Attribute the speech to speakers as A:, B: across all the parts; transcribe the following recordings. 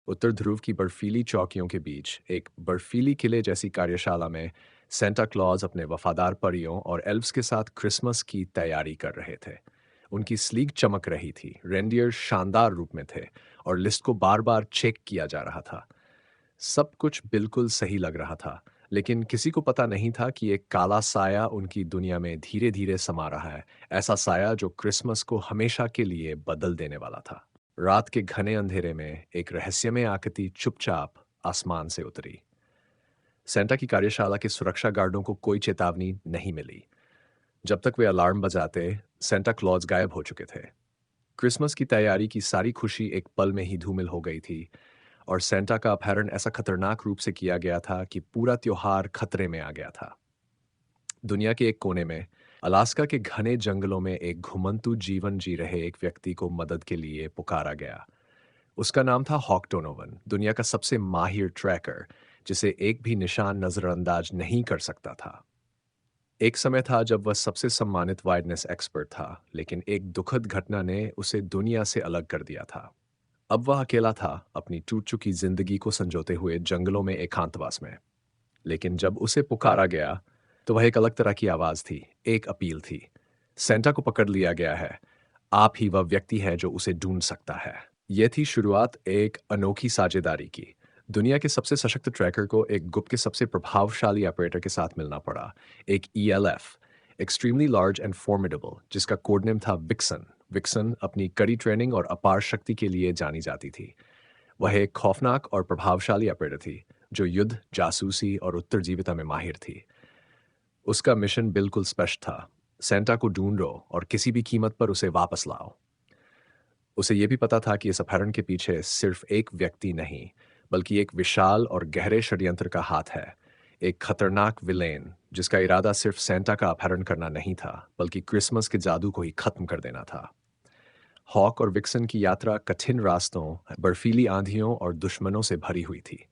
A: उत्तर ध्रुव की बर्फीली चौकियों के बीच एक बर्फीली किले जैसी कार्यशाला में सेंटा क्लॉज अपने वफादार परियों और एल्व्स के साथ क्रिसमस की तैयारी कर रहे थे। उनकी स्लीक चमक रही थी, रेंडियर शानदार रूप में थे और लिस्ट को बार बार चेक किया जा रहा था। सब कुछ बिल्कुल सही लग रहा था, लेकिन किसी को पता नहीं था कि एक काला साया उनकी दुनिया में धीरे धीरे समा रहा है। ऐसा साया जो क्रिसमस को हमेशा के लिए बदल देने वाला था। रात के घने अंधेरे में एक रहस्यमय आकृति चुपचाप आसमान से उतरी। सेंटा की कार्यशाला के सुरक्षा गार्डों को कोई चेतावनी नहीं मिली। जब तक वे अलार्म बजाते, सेंटा क्लॉज गायब हो चुके थे। क्रिसमस की तैयारी की सारी खुशी एक पल में ही धूमिल हो गई थी, और सेंटा का अपहरण ऐसा खतरनाक रूप से किया गया था कि पूरा त्योहार खतरे में आ गया था। दुनिया के एक कोने में, अलास्का के घने जंगलों में एक घुमंतू जीवन जी रहे एक व्यक्ति को मदद के लिए पुकारा गया। उसका नाम था हॉक डोनोवन, दुनिया का सबसे माहिर ट्रैकर, जिसे एक भी निशान नजरअंदाज नहीं कर सकता था। एक समय था जब वह सबसे सम्मानित वाइडनेस एक्सपर्ट था, लेकिन एक दुखद घटना ने उसे दुनिया से अलग कर दिया था। अब वह अकेला था, अपनी टूट चुकी जिंदगी को संजोते हुए जंगलों में एकांतवास में। लेकिन जब उसे पुकारा गया, तो वह एक अलग तरह की आवाज थी, एक अपील थी। सेंटा को पकड़ लिया गया है। आप ही वह व्यक्ति है जो उसे ढूंढ सकता है। यह थी शुरुआत एक अनोखी साझेदारी की। दुनिया के सबसे सशक्त ट्रैकर को एक गुप्त के सबसे प्रभावशाली ऑपरेटर के साथ मिलना पड़ा, एक ELF, extremely large and formidable, जिसका कोड नेम था विक्सन। विक्सन अपनी कड़ी ट्रेनिंग और अपार शक्ति के लिए जानी जाती थी। वह एक खौफनाक और प्रभावशाली ऑपरेटर थी, जो युद्ध, जासूसी और उत्तरजीविता में माहिर थी। उसका मिशन बिल्कुल स्पष्ट था, सेंटा को ढूंढो और किसी भी कीमत पर उसे वापस लाओ। उसे यह भी पता था कि इस अपहरण के पीछे सिर्फ एक व्यक्ति नहीं, बल्कि एक विशाल और गहरे षड्यंत्र का हाथ है। एक खतरनाक विलेन, जिसका इरादा सिर्फ सेंटा का अपहरण करना नहीं था, बल्कि क्रिसमस के जादू को ही खत्म कर देना था। हॉक और विक्सन की यात्रा कठिन रास्तों, बर्फीली आंधियों और दुश्मनों से भरी हुई थी।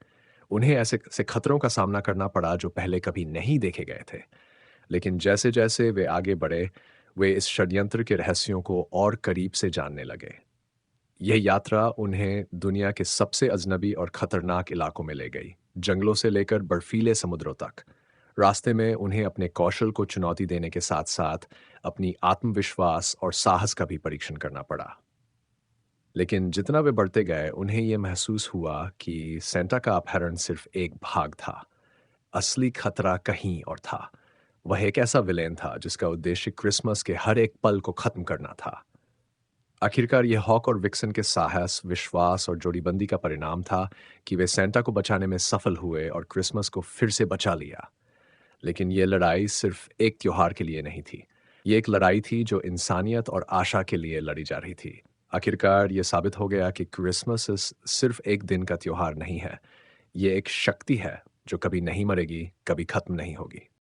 A: उन्हें ऐसे ऐसे खतरों का सामना करना पड़ा जो पहले कभी नहीं देखे गए थे। लेकिन जैसे जैसे वे आगे बढ़े, वे इस षड्यंत्र के रहस्यों को और करीब से जानने लगे। यह यात्रा उन्हें दुनिया के सबसे अजनबी और खतरनाक इलाकों में ले गई, जंगलों से लेकर बर्फीले समुद्रों तक। रास्ते में उन्हें अपने कौशल को चुनौती देने के साथ साथ अपनी आत्मविश्वास और साहस का भी परीक्षण करना पड़ा। लेकिन जितना वे बढ़ते गए, उन्हें यह महसूस हुआ कि सेंटा का अपहरण सिर्फ एक भाग था। असली खतरा कहीं और था। वह एक ऐसा विलेन था जिसका उद्देश्य क्रिसमस के हर एक पल को खत्म करना था। आखिरकार यह हॉक और विक्सन के साहस, विश्वास और जोड़ीबंदी का परिणाम था कि वे सेंटा को बचाने में सफल हुए और क्रिसमस को फिर से बचा लिया। लेकिन यह लड़ाई सिर्फ एक त्योहार के लिए नहीं थी। ये एक लड़ाई थी जो इंसानियत और आशा के लिए लड़ी जा रही थी। आखिरकार यह साबित हो गया कि क्रिसमस सिर्फ एक दिन का त्योहार नहीं है। ये एक शक्ति है जो कभी नहीं मरेगी, कभी खत्म नहीं होगी।